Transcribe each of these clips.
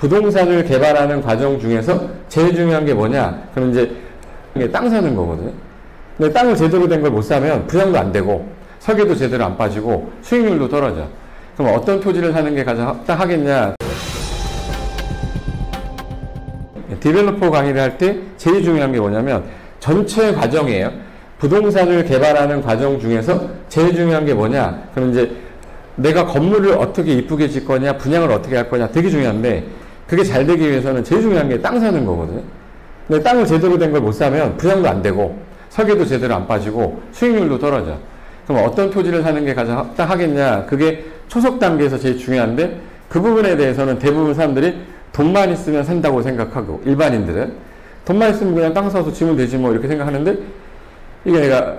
부동산을 개발하는 과정 중에서 제일 중요한 게 뭐냐? 그럼 이제 땅 사는 거거든요. 근데 땅을 제대로 된 걸 못 사면 분양도 안 되고 설계도 제대로 안 빠지고 수익률도 떨어져. 그럼 어떤 토지를 사는 게 가장 합당하겠냐? 디벨로퍼 강의를 할 때 제일 중요한 게 뭐냐면 전체 과정이에요. 부동산을 개발하는 과정 중에서 제일 중요한 게 뭐냐? 그럼 이제 내가 건물을 어떻게 이쁘게 짓 거냐, 분양을 어떻게 할 거냐 되게 중요한데 그게 잘 되기 위해서는 제일 중요한 게 땅 사는 거거든요. 근데 땅을 제대로 된 걸 못 사면 분양도 안 되고 설계도 제대로 안 빠지고 수익률도 떨어져. 그럼 어떤 토지를 사는 게 가장 합당하겠냐? 그게 초석 단계에서 제일 중요한데 그 부분에 대해서는 대부분 사람들이 돈만 있으면 산다고 생각하고 일반인들은 돈만 있으면 그냥 땅 사서 지면 되지 뭐 이렇게 생각하는데 이게 내가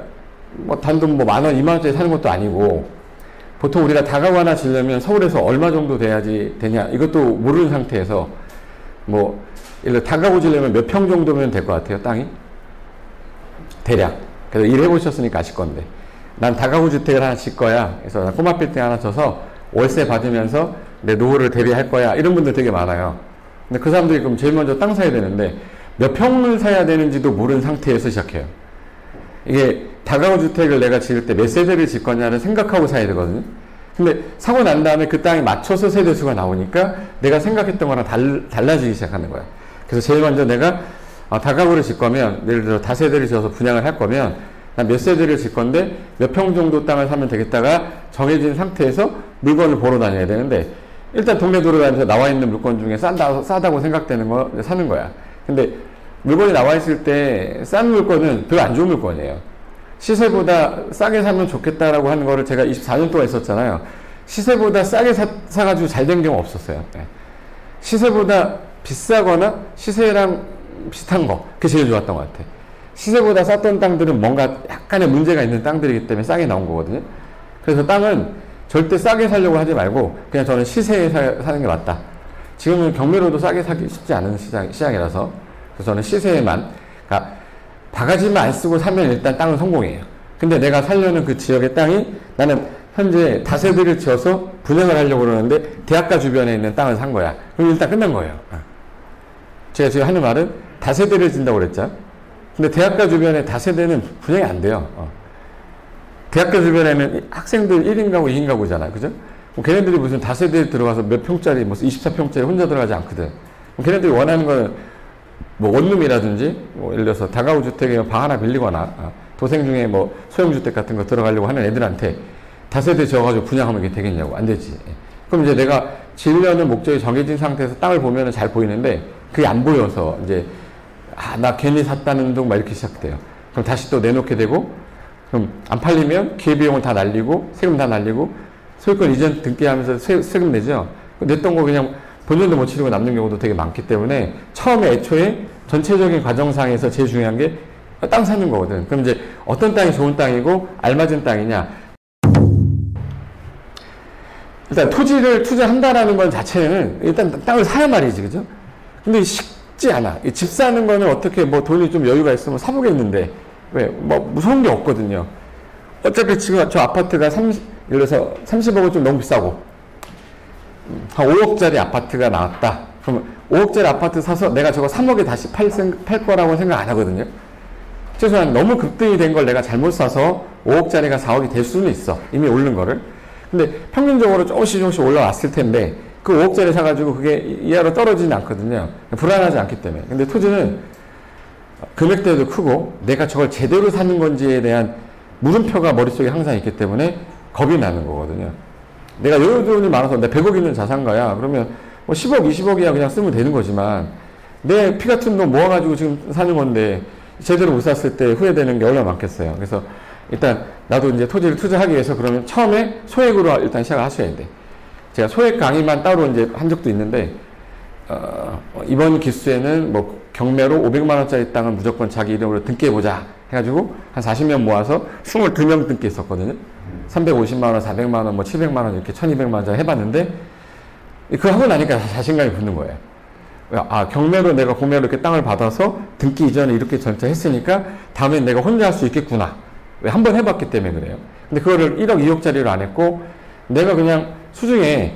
뭐 단돈 뭐 10,000원, 20,000원짜리 사는 것도 아니고 보통 우리가 다가구 하나 지려면 서울에서 얼마 정도 돼야지 되냐 이것도 모르는 상태에서 뭐 예를 들어 다가구 지려면 몇 평 정도면 될 것 같아요 땅이? 대략. 그래서 일해보셨으니까 아실 건데 난 다가구 주택을 하나 질 거야. 그래서 꼬마 빌딩 하나 쳐서 월세 받으면서 내 노후를 대비할 거야. 이런 분들 되게 많아요. 근데 그 사람들이 그럼 제일 먼저 땅 사야 되는데 몇 평을 사야 되는지도 모르는 상태에서 시작해요. 이게 다가구 주택을 내가 지을 때 몇 세대를 질 거냐를 생각하고 사야 되거든요. 근데 사고 난 다음에 그 땅에 맞춰서 세대수가 나오니까 내가 생각했던 거랑 달라지기 시작하는 거야. 그래서 제일 먼저 내가 다가구를 질 거면 예를 들어 다세대를 지어서 분양을 할 거면 난 몇 세대를 질 건데 몇 평 정도 땅을 사면 되겠다가 정해진 상태에서 물건을 보러 다녀야 되는데 일단 동네 돌아다니면서 나와 있는 물건 중에 싸다고 생각되는 거 사는 거야. 근데 물건이 나와 있을 때 싼 물건은 별로 안 좋은 물건이에요. 시세보다 싸게 사면 좋겠다라고 하는 거를 제가 24년 동안 했었잖아요. 시세보다 싸게 사가지고 잘 된 경우 없었어요. 시세보다 비싸거나 시세랑 비슷한 거 그게 제일 좋았던 것 같아. 시세보다 쌌던 땅들은 뭔가 약간의 문제가 있는 땅들이기 때문에 싸게 나온 거거든요. 그래서 땅은 절대 싸게 사려고 하지 말고 그냥 저는 시세에 사는 게 맞다. 지금은 경매로도 싸게 사기 쉽지 않은 시장이라서 그래서 저는 시세에만 그러니까 바가지만 안 쓰고 사면 일단 땅은 성공이에요. 근데 내가 살려는 그 지역의 땅이 나는 현재 다세대를 지어서 분양을 하려고 그러는데 대학가 주변에 있는 땅을 산 거야. 그럼 일단 끝난 거예요. 제가 지금 하는 말은 다세대를 진다고 그랬죠. 근데 대학가 주변에 다세대는 분양이 안 돼요. 대학가 주변에는 학생들 1인 가구, 2인 가구잖아요. 그죠? 걔네들이 무슨 다세대에 들어가서 몇 평짜리, 무슨 24평짜리 혼자 들어가지 않거든. 걔네들이 원하는 거는 뭐 원룸이라든지, 뭐 예를 들어서 다가구 주택에 방 하나 빌리거나, 도생 중에 뭐 소형주택 같은 거 들어가려고 하는 애들한테 다세대 지어가지고 분양하면 이게 되겠냐고. 안 되지. 그럼 이제 내가 지으려는 목적이 정해진 상태에서 땅을 보면은 잘 보이는데 그게 안 보여서 이제 나 괜히 샀다는 둥 막 이렇게 시작돼요. 그럼 다시 또 내놓게 되고 그럼 안 팔리면 기회비용을 다 날리고 세금 다 날리고 소유권 이전 등기하면서 세금 내죠. 냈던 거 그냥 본전도 못 치르고 남는 경우도 되게 많기 때문에 처음에 애초에 전체적인 과정상에서 제일 중요한 게 땅 사는 거거든. 그럼 이제 어떤 땅이 좋은 땅이고 알맞은 땅이냐. 일단 토지를 투자한다라는 건 자체는 일단 땅을 사야 말이지. 그죠? 근데 쉽지 않아. 집 사는 거는 어떻게 뭐 돈이 좀 여유가 있으면 사보겠는데 왜? 뭐 무서운 게 없거든요. 어차피 지금 저 아파트가 예를 들어서 30억은 좀 너무 비싸고 한 5억짜리 아파트가 나왔다. 그러면 5억짜리 아파트 사서 내가 저거 3억에 다시 팔 거라고 생각 안 하거든요. 최소한 너무 급등이 된 걸 내가 잘못 사서 5억짜리가 4억이 될 수는 있어. 이미 오른 거를. 근데 평균적으로 조금씩 올라왔을 텐데 그 5억짜리 사가지고 그게 이하로 떨어지진 않거든요. 불안하지 않기 때문에. 근데 토지는 금액대도 크고 내가 저걸 제대로 사는 건지에 대한 물음표가 머릿속에 항상 있기 때문에 겁이 나는 거거든요. 내가 여유돈이 많아서 내 100억 있는 자산가야. 그러면 뭐 10억, 20억이야 그냥 쓰면 되는 거지만 내 피 같은 돈 모아가지고 지금 사는 건데 제대로 못 샀을 때 후회되는 게 얼마나 많겠어요. 그래서 일단 나도 이제 토지를 투자하기 위해서 그러면 처음에 소액으로 일단 시작을 하셔야 돼. 제가 소액 강의만 따로 이제 한 적도 있는데 이번 기수에는 뭐 경매로 500만원짜리 땅을 무조건 자기 이름으로 등기해보자 해가지고 한 40명 모아서 22명 등기했었거든요. 350만원, 400만원, 뭐 700만원 이렇게 1200만원짜리 해봤는데 그거 하고 나니까 자신감이 붙는 거예요. 경매로 내가 공매로 이렇게 땅을 받아서 등기 이전에 이렇게 전체 했으니까 다음엔 내가 혼자 할 수 있겠구나. 왜? 한번 해봤기 때문에 그래요. 근데 그거를 1억, 2억짜리로 안 했고 내가 그냥 수중에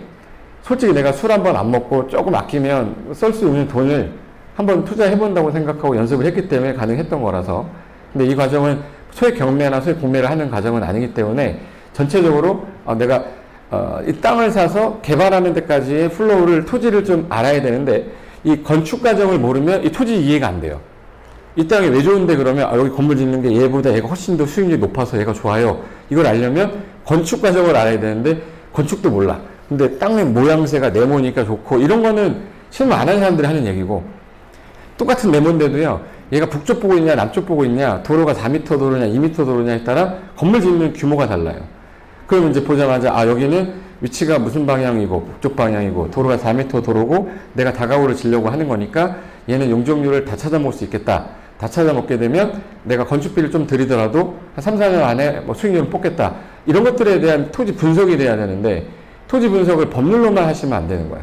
솔직히 내가 술 한 번 안 먹고 조금 아끼면 쓸 수 있는 돈을 한번 투자해본다고 생각하고 연습을 했기 때문에 가능했던 거라서. 근데 이 과정은 소액 경매나 소액 공매를 하는 과정은 아니기 때문에 전체적으로 내가 이 땅을 사서 개발하는 데까지의 플로우를, 토지를 좀 알아야 되는데, 이 건축 과정을 모르면 이 토지 이해가 안 돼요. 이 땅이 왜 좋은데 그러면 여기 건물 짓는 게 얘보다 얘가 훨씬 더 수익률이 높아서 얘가 좋아요. 이걸 알려면 건축 과정을 알아야 되는데 건축도 몰라. 근데 땅의 모양새가 네모니까 좋고 이런 거는 실무 안 하는 사람들이 하는 얘기고, 똑같은 네모인데도요, 얘가 북쪽 보고 있냐 남쪽 보고 있냐, 도로가 4m 도로냐 2m 도로냐에 따라 건물 짓는 규모가 달라요. 그러면 이제 보자마자 여기는 위치가 무슨 방향이고 북쪽 방향이고 도로가 4m 도로고 내가 다가구를 지려고 하는 거니까 얘는 용적률을 다 찾아먹을 수 있겠다. 다 찾아먹게 되면 내가 건축비를 좀 들이더라도 한 3, 4년 안에 뭐 수익률을 뽑겠다. 이런 것들에 대한 토지 분석이 돼야 되는데, 토지 분석을 법률로만 하시면 안 되는 거야.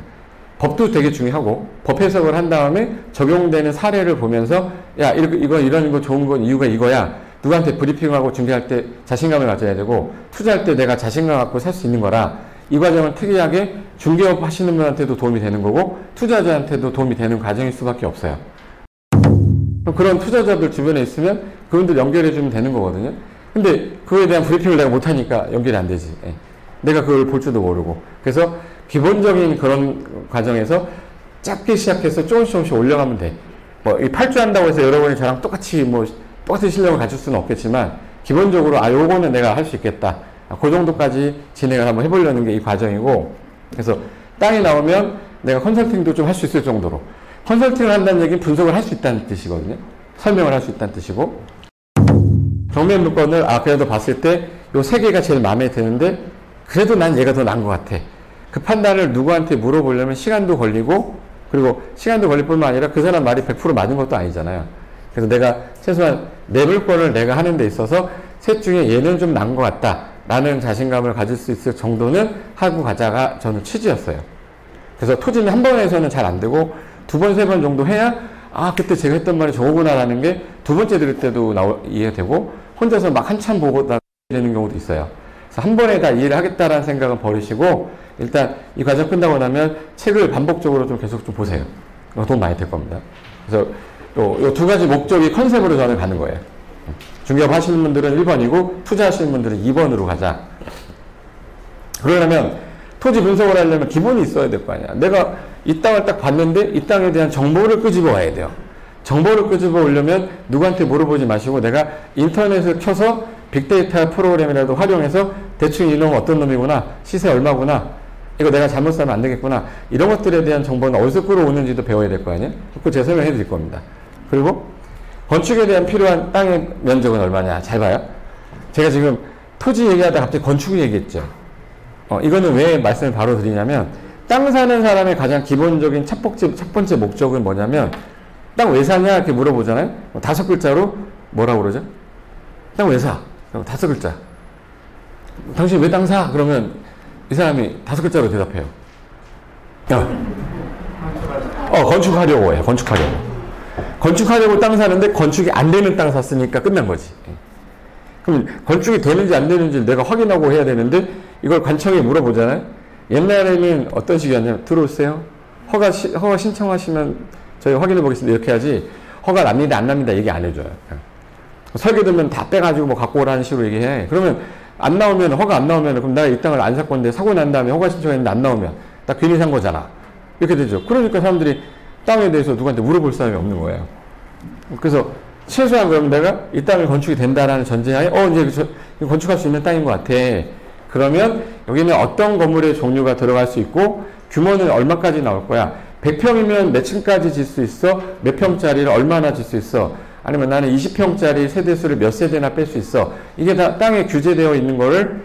법도 되게 중요하고 법 해석을 한 다음에 적용되는 사례를 보면서 야, 이거 이런 거 좋은 건 이유가 이거야. 누구한테 브리핑하고 준비할 때 자신감을 가져야 되고, 투자할 때 내가 자신감 갖고 살 수 있는 거라. 이 과정은 특이하게 중개업 하시는 분한테도 도움이 되는 거고 투자자한테도 도움이 되는 과정일 수밖에 없어요. 그런 투자자들 주변에 있으면 그분들 연결해 주면 되는 거거든요. 근데 그거에 대한 브리핑을 내가 못하니까 연결이 안 되지. 내가 그걸 볼 줄도 모르고. 그래서 기본적인 그런 과정에서 작게 시작해서 조금씩 올려가면 돼. 뭐, 이 8주 한다고 해서 여러분이 저랑 똑같이 똑같은 실력을 갖출 수는 없겠지만, 기본적으로, 요거는 내가 할 수 있겠다. 그 정도까지 진행을 한번 해보려는 게 이 과정이고, 그래서 땅이 나오면 내가 컨설팅도 좀 할 수 있을 정도로. 컨설팅을 한다는 얘기는 분석을 할 수 있다는 뜻이거든요. 설명을 할 수 있다는 뜻이고. 경매 물건을, 그래도 봤을 때 요 세 개가 제일 마음에 드는데, 그래도 난 얘가 더 나은 것 같아. 그 판단을 누구한테 물어보려면 시간도 걸리고, 그리고 시간도 걸릴 뿐만 아니라 그 사람 말이 100% 맞는 것도 아니잖아요. 그래서 내가 최소한 내 물건을 내가 하는 데 있어서 셋 중에 얘는 좀 나은 것 같다 라는 자신감을 가질 수 있을 정도는 하고 가자가 저는 취지였어요. 그래서 토지는 한 번에서는 잘 안 되고 두 번, 세 번 정도 해야 그때 제가 했던 말이 저거구나 라는 게 두 번째 들을 때도 이해되고, 혼자서 막 한참 보고 되는 경우도 있어요. 그래서 한 번에 다 이해를 하겠다라는 생각은 버리시고, 일단 이 과정 끝나고 나면 책을 반복적으로 좀 계속 좀 보세요. 도움 많이 될 겁니다. 그래서 요 두 가지 목적이 컨셉으로 저는 가는 거예요. 중개업 하시는 분들은 1번이고 투자하시는 분들은 2번으로 가자. 그러려면 토지 분석을 하려면 기본이 있어야 될 거 아니야. 내가 이 땅을 딱 봤는데 이 땅에 대한 정보를 끄집어 와야 돼요. 정보를 끄집어 오려면 누구한테 물어보지 마시고 내가 인터넷을 켜서 빅데이터 프로그램이라도 활용해서 대충 이놈 어떤 놈이구나, 시세 얼마구나, 이거 내가 잘못 사면 안 되겠구나, 이런 것들에 대한 정보는 어디서 끌어오는지도 배워야 될 거 아니에요. 그거 제가 설명해 드릴 겁니다. 그리고 건축에 대한 필요한 땅의 면적은 얼마냐. 잘 봐요. 제가 지금 토지 얘기하다가 갑자기 건축을 얘기했죠. 이거는 왜 말씀을 바로 드리냐면, 땅 사는 사람의 가장 기본적인 첫 번째 목적은 뭐냐면, 땅 왜 사냐 이렇게 물어보잖아요. 5글자로 뭐라고 그러죠? 땅 왜 사? 5글자. 당신 왜 땅 사? 그러면 이 사람이 5글자로 대답해요. 건축하려고 해요. 건축하려고 땅 사는데 건축이 안 되는 땅 샀으니까 끝난 거지. 그럼 건축이 되는지 안 되는지 내가 확인하고 해야 되는데, 이걸 관청에 물어보잖아요. 옛날에는 어떤 식이었냐면, 들어오세요. 허가 신청하시면 저희 확인해 보겠습니다. 이렇게 해야지, 허가 납니다 안 납니다 얘기 안 해줘요. 설계도면 다 빼가지고 뭐 갖고 오라는 식으로 얘기해. 그러면 안 나오면, 허가 안 나오면, 그럼 나 이 땅을 안 살 건데 사고 난 다음에 허가 신청했는데 안 나오면 나 괜히 산 거잖아. 이렇게 되죠. 그러니까 사람들이 땅에 대해서 누구한테 물어볼 사람이 없는 거예요. 그래서 최소한 그럼 내가 이 땅이 건축이 된다라는 전제하에 이제 건축할 수 있는 땅인 것 같아. 그러면 여기는 어떤 건물의 종류가 들어갈 수 있고 규모는 얼마까지 나올 거야. 100평이면 몇 층까지 질 수 있어? 몇 평짜리를 얼마나 질 수 있어? 아니면 나는 20평짜리 세대수를 몇 세대나 뺄 수 있어? 이게 다 땅에 규제되어 있는 거를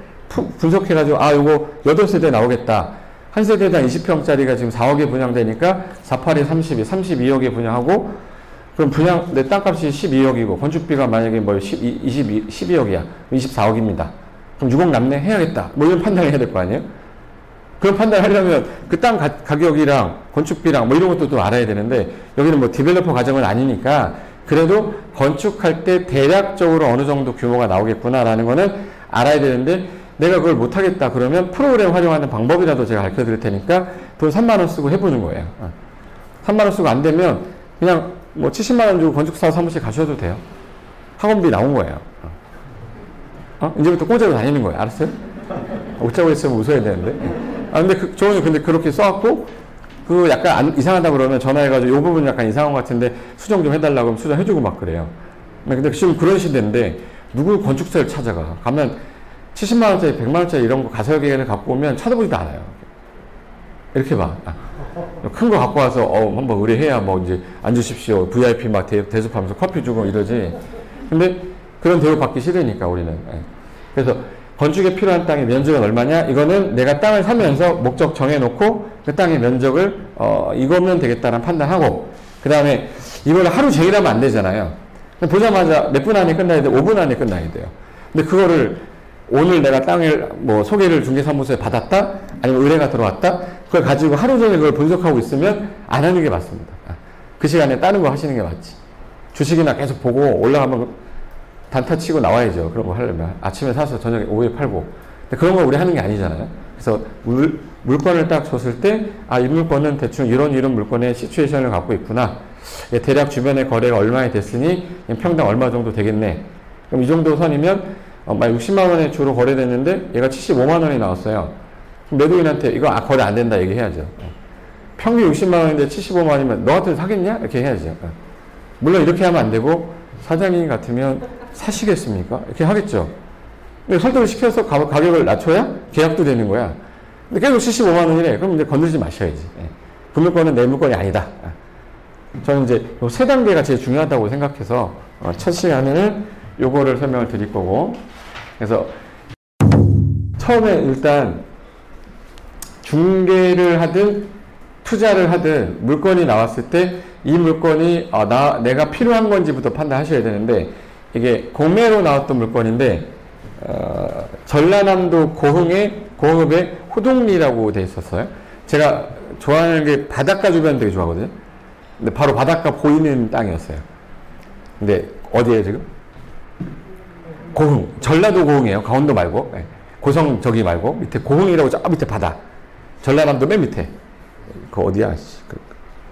분석해가지고 요거 8세대 나오겠다. 한 세대당 20평짜리가 지금 4억에 분양되니까 48에 32억에 분양하고, 그럼 내 땅값이 12억이고 건축비가 만약에 12억이야. 24억입니다. 그럼 6억 남네? 해야겠다. 이런 판단을 해야 될 거 아니에요? 그런 판단을 하려면 그 땅 가격이랑 건축비랑 이런 것도 또 알아야 되는데, 여기는 디벨로퍼 과정은 아니니까 그래도 건축할 때 대략적으로 어느 정도 규모가 나오겠구나라는 거는 알아야 되는데, 내가 그걸 못하겠다 그러면 프로그램 활용하는 방법이라도 제가 가르쳐 드릴 테니까 돈 3만 원 쓰고 해보는 거예요. 3만 원 쓰고 안 되면 그냥 뭐 70만 원 주고 건축사 사무실 가셔도 돼요. 학원비 나온 거예요. 이제부터 공짜로 다니는 거예요. 알았어요? 웃자고 했으면 웃어야 되는데. 근데 저는 근데 그렇게 써갖고, 약간 이상하다 그러면 전화해가지고 이 부분 약간 이상한 것 같은데 수정 좀 해달라고 하면 수정해주고 막 그래요. 근데 지금 그런 시대인데, 누구 건축사를 찾아가. 가면 70만원짜리, 100만원짜리 이런 거 가설계획을 갖고 오면 쳐다보지도 않아요. 이렇게 봐. 큰 거 갖고 와서, 한번 의뢰해야 뭐 이제 앉으십시오. VIP 막 대접하면서 커피 주고 이러지. 근데 그런 대우 받기 싫으니까 우리는. 그래서 건축에 필요한 땅의 면적은 얼마냐? 이거는 내가 땅을 사면서 목적 정해놓고 그 땅의 면적을 이거면 되겠다는 판단하고, 그 다음에 이걸 하루 종일 하면 안 되잖아요. 보자마자 몇 분 안에 끝나야 돼? 5분 안에 끝나야 돼요. 근데 그거를 오늘 내가 땅을 뭐 소개를 중개사무소에 받았다? 아니면 의뢰가 들어왔다? 그걸 가지고 하루 종일 그걸 분석하고 있으면 안 하는 게 맞습니다. 그 시간에 다른 거 하시는 게 맞지. 주식이나 계속 보고 올라가면 단타 치고 나와야죠. 그런 거 하려면. 아침에 사서 저녁에 오후에 팔고. 근데 그런 거 우리 하는 게 아니잖아요. 그래서 물건을 딱 줬을 때, 이 물건은 대충 이런 물건의 시츄에이션을 갖고 있구나. 대략 주변의 거래가 얼마나 됐으니 평당 얼마 정도 되겠네. 그럼 이 정도 선이면 60만 원에 주로 거래됐는데 얘가 75만 원이 나왔어요. 매도인한테 이거 거래 안 된다 얘기해야죠. 평균 60만 원인데 75만 원이면 너 같으면 사겠냐? 이렇게 해야죠. 물론 이렇게 하면 안 되고, 사장님 같으면 사시겠습니까? 이렇게 하겠죠. 설득을 시켜서 가격을 낮춰야 계약도 되는 거야. 근데 계속 75만 원이래. 그럼 이제 건들지 마셔야지. 그 물건은 내 물건이 아니다. 저는 이제 요 세 단계가 제일 중요하다고 생각해서 첫 시간에는 요거를 설명을 드릴 거고, 그래서 처음에 일단 중개를 하든 투자를 하든 물건이 나왔을 때 이 물건이 내가 필요한 건지부터 판단하셔야 되는데, 이게 공매로 나왔던 물건인데 전라남도 고흥의 호동리라고 돼 있었어요. 제가 좋아하는 게 바닷가 주변 되게 좋아하거든요. 근데 바로 바닷가 보이는 땅이었어요. 근데 어디에 지금? 고흥, 전라도 고흥이에요. 강원도 말고. 고성 저기 말고 밑에 고흥이라고 저 밑에 바다. 전라남도 맨 밑에. 그 어디야?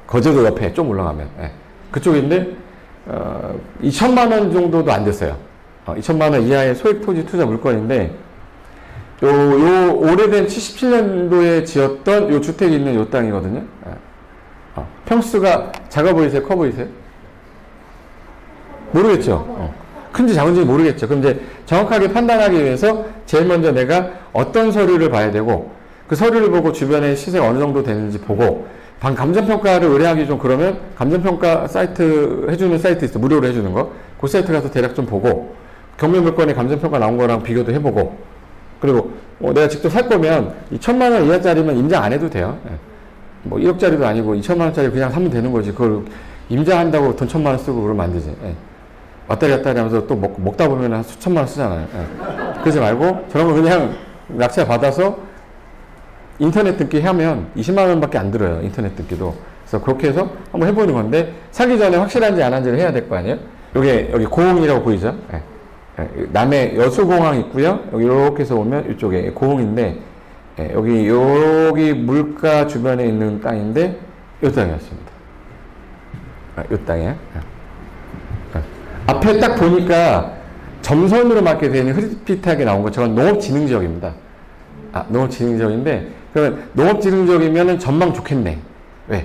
거제도 옆에 좀 올라가면. 그쪽인데 2천만 원 정도도 안 됐어요. 2천만 원 이하의 소액 토지 투자 물건인데, 요 오래된 77년도에 지었던 요 주택이 있는 요 땅이거든요. 평수가 작아 보이세요? 커 보이세요? 모르겠죠? 큰지 작은지 모르겠죠. 그럼 이제 정확하게 판단하기 위해서 제일 먼저 내가 어떤 서류를 봐야 되고, 그 서류를 보고 주변에 시세가 어느 정도 되는지 보고, 감정평가를 의뢰하기 좀 그러면 감정평가 사이트 해주는 사이트 있어. 무료로 해주는 거. 그 사이트 가서 대략 좀 보고, 경매 물건에 감정평가 나온 거랑 비교도 해보고, 그리고 내가 직접 살 거면 2천만 원 이하짜리면 임장 안 해도 돼요. 뭐 1억짜리도 아니고 2천만 원짜리 그냥 사면 되는 거지. 그걸 임장한다고 돈 1천만 원 쓰고 그러면 안 되지. 왔다리 갔다리 하면서 또 먹다 보면 한 수천만 원 쓰잖아요. 그러지 말고 저런 거 그냥 낙찰 받아서 인터넷 등기 하면 20만 원밖에 안 들어요. 인터넷 등기도. 그래서 그렇게 해서 한번 해보는 건데, 사기 전에 확실한지 안 한지를 해야 될 거 아니에요? 여기 고흥이라고 보이죠? 남해 여수공항 있고요. 여기 이렇게 해서 오면 이쪽에 고흥인데, 여기 물가 주변에 있는 땅인데 이 땅이었습니다. 이 땅이에요. 앞에 딱 보니까 점선으로 맞게 되는 흐릿빛하게 나온 거, 저건 농업진흥지역입니다. 농업진흥지역인데, 그러면 농업진흥지역이면 전망 좋겠네. 왜?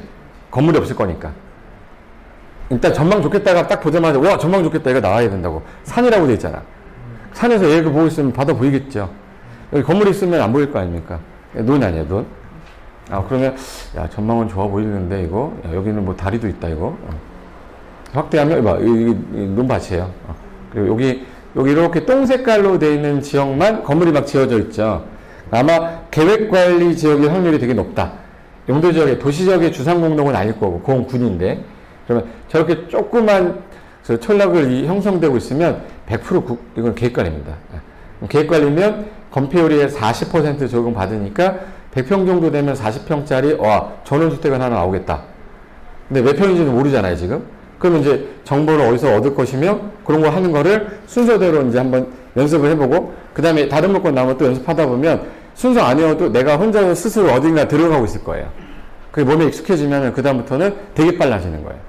건물이 없을 거니까. 일단 전망 좋겠다가 딱 보자마자 와 전망 좋겠다 이거 나와야 된다고. 산이라고 돼 있잖아. 산에서 얘를 보고 있으면 바다 보이겠죠. 여기 건물이 있으면 안 보일 거 아닙니까? 논 아니야, 논. 그러면 야 전망은 좋아 보이는데 이거 여기는 뭐 다리도 있다 이거. 확대하면 이봐 여기 논밭이에요. 그리고 여기 이렇게 똥 색깔로 되어 있는 지역만 건물이 막 지어져 있죠. 아마 계획관리 지역의 확률이 되게 높다. 용도지역의 도시지역의 주상공동은 아닐 거고 공군인데, 그러면 저렇게 조그만 철락을 형성되고 있으면 100% 이건 계획관리입니다. 계획관리면 건폐율의 40% 적용 받으니까 100평 정도 되면 40평짜리 전원주택은 하나 나오겠다. 근데 몇 평인지는 모르잖아요 지금. 그러면 이제 정보를 어디서 얻을 것이며, 그런 거 하는 거를 순서대로 이제 한번 연습을 해보고, 그 다음에 다른 물건 나오면 또 연습하다 보면 순서 아니어도 내가 혼자 스스로 어딘가 들어가고 있을 거예요. 그게 몸에 익숙해지면 그다음부터는 되게 빨라지는 거예요.